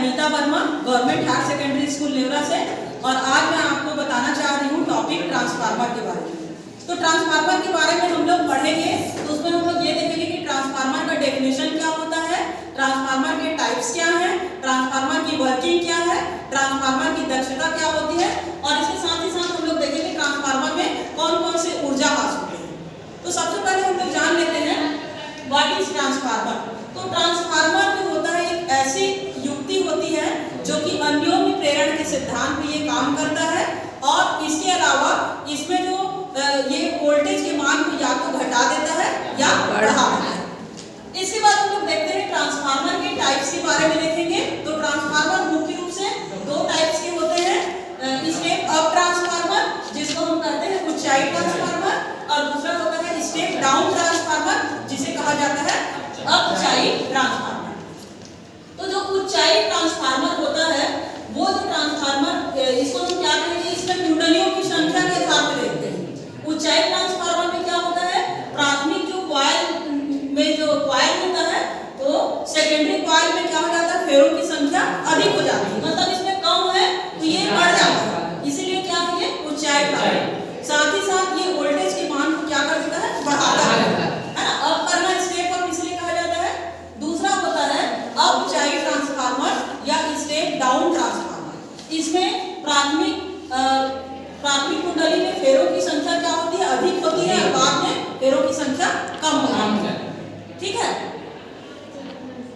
Anita Verma, government higher secondary school Nevra से। और आज मैं आपको बताना चाह रही हूँ टॉपिक ट्रांसफार्मर के बारे में। तो ट्रांसफार्मर के बारे में हम लोग पढ़ेंगे, तो उसमें हम लोग ये देखेंगे कि ट्रांसफार्मर का डेफिनेशन क्या होता है, ट्रांसफार्मर के टाइप्स क्या हैं, ट्रांसफार्मर की वर्किंग क्या है, ट्रांसफार्मर की दक्षता क्या होती है, और इसके साथ ही साथ हम लोग देखेंगे ट्रांसफार्मर में कौन कौन से ऊर्जा हास होते हैं। तो सबसे पहले हम लोग जान लेते हैं व्हाट इज ट्रांसफार्मर। तो ट्रांसफार्मर जो होता है एक ऐसी युक्ति होती है जो कि अन्योन्य प्रेरण के सिद्धांत पे ये काम करता है, और इसके अलावा इसमें जो ये वोल्टेज के मान को या तो घटा देता है या बढ़ा देता है। इसके बाद हम लोग देखते हैं ट्रांसफार्मर के टाइप्स के बारे में देखेंगे। तो ट्रांसफार्मर मुख्य रूप से दो टाइप्स के होते हैं, स्टेप अप ट्रांसफार्मर जिसको हम कहते हैं ऊंचाई ट्रांसफार्मर, और दूसरा होता है स्टेप डाउन ट्रांसफार्मर जिसे कहा जाता है अपचाई ट्रांसफार्मर। तो जो ऊंचाई ट्रांसफार्मर होता है वो जो ट्रांसफार्मर, इसको हम क्या कहेंगे, इसमें कुंडलियों की संख्या के आधार पर देखते हैं। ऊंचाई ट्रांसफार्मर में क्या होता है, प्राथमिक जो कॉइल में जो कॉइल होता है तो सेकेंडरी कॉइल में क्या हो जाता है, फेरों की संख्या अधिक हो जाती है, मतलब इसमें कम है तो ये बढ़ जाता है, इसीलिए क्या है ये ऊंचाई ट्रांसफार्मर। साथ ही साथ ये वोल्टेज के मान को क्या कर देता है, बढ़ाता है ना। अप करना स्टेप अप इसलिए कहा जाता है। दूसरा होता है अपचाई ट्रांसफार्मर या स्टेप डाउन ट्रांसफार्मर। इसमें प्राथमिक कुंडली में फेरों की संख्या क्या होती है, अधिक होती है, और बाद में फेरों की संख्या कम होती है। ठीक है,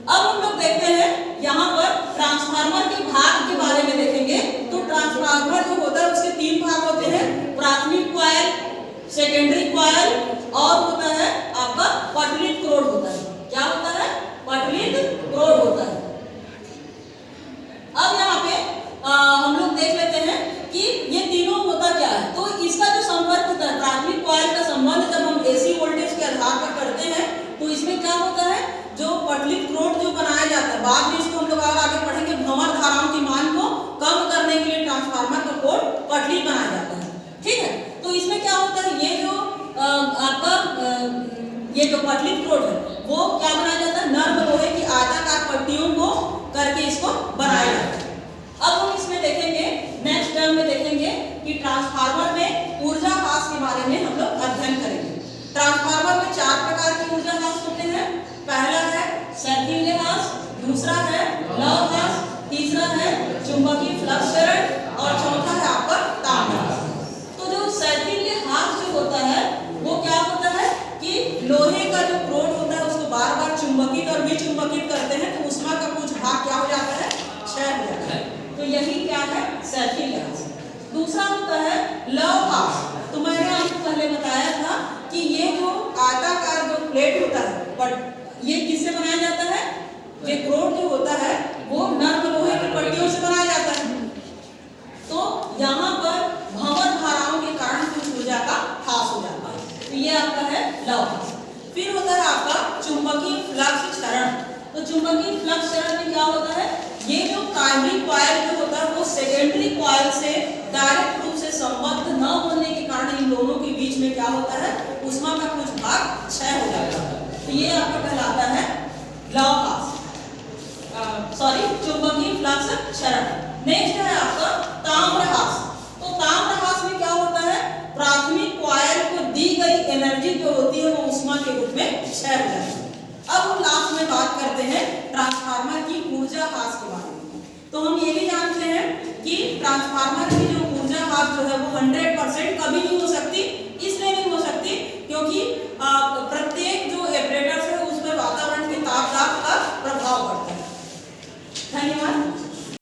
अब हम लोग देखते हैं यहाँ पर ट्रांसफार्मर के भाग के बारे में देखेंगे। तो ट्रांसफार्मर जो होता है उसके तीन भाग होते हैं, प्राथमिक कॉइल, सेकेंडरी कॉइल, और होता है आपका पटलित क्रोड होता है। क्या होता है, पटलित क्रोड होता है। अब यहाँ पे हम लोग देख लेते हैं कि ये तीनों होता क्या है। तो इसका जो संपर्क होता है, प्राथमिक कॉइल का संबंध जब हम एसी वोल्टेज के आधार पर करते हैं तो इसमें क्या होता है, जो पटलित क्रोड जो बनाया जाता है, बाद में इसको हम लोग और आगे पढ़ेंगे, भंवर धाराओं के मान को कम करने के लिए ट्रांसफार्मर का कोड पटलित बनाया जाता है। ठीक है, तो इसमें क्या होता है, ये जो आपका ये जो पटलित क्रोड है वो क्या बनाया जाता है, नर्म लोहे की आयताकार पट्टियों को करके इसको बनाया जाता है। अब हम इसमें देखेंगे, नेक्स्ट टर्म में देखेंगे कि ट्रांसफार्मर में ऊर्जा हास के बारे में हम लोग अध्ययन करेंगे। ट्रांसफार्मर में चार प्रकार के ऊर्जा हास होते हैं। पहला है सैद्धांतिक हास, दूसरा है लव हास, तीसरा है चुंबकीय फ्लक्स चरण, और चौथा है आपका ताप हास। तो जो सैद्धांतिक हास जो होता है वो क्या होता है कि लोहे का जो क्रोड होता है उसको बार बार चुंबकित और विचुंबकित करते हैं तो ऊष्मा का कुछ भाग क्या हो जाता है, क्षय हो जाता है। तो यही क्या है, सैद्धांतिक हास। दूसरा होता है लव हास। तो मैंने आपको पहले बताया था कि ये जो आयताकार जो प्लेट होता है, बट ये किससे बनाया जाता है, ये क्रोड जो होता है वो नर्म लोहे की पट्टियों से बनाया जाता है। तो यहाँ पर भंवर धाराओं के कारण कुछ ऊर्जा का हास हो जाता है, तो ये आपका है लव हास। फिर होता है आपका चुंबकीय फ्लक्स क्षरण। तो चुंबकीय फ्लक्स क्षरण में क्या होता है, ये जो प्राइमरी कॉइल जो होता है वो सेकेंडरी कॉइल से डायरेक्ट रूप से संबद्ध न होने के कारण इन दोनों के बीच में क्या होता है, ऊष्मा का कुछ भाग क्षय हो जाता है। तो ये आपका कहलाता है लव हास, सॉरी चुंबकीय फ्लक्स क्षरण। नेक्स्ट है आपका ताम्र हास। तो ताम्र हास में क्या होता है, प्राथमिक कॉइल को दी गई एनर्जी जो होती है वो ऊष्मा के रूप में क्षय हो जाती है। अब हम लास्ट में बात करते हैं ट्रांसफार्मर की ऊर्जा हास के बारे में। तो हम ये भी जानते हैं कि ट्रांसफार्मर की जो ऊर्जा हास जो है वो 100% कभी नहीं हो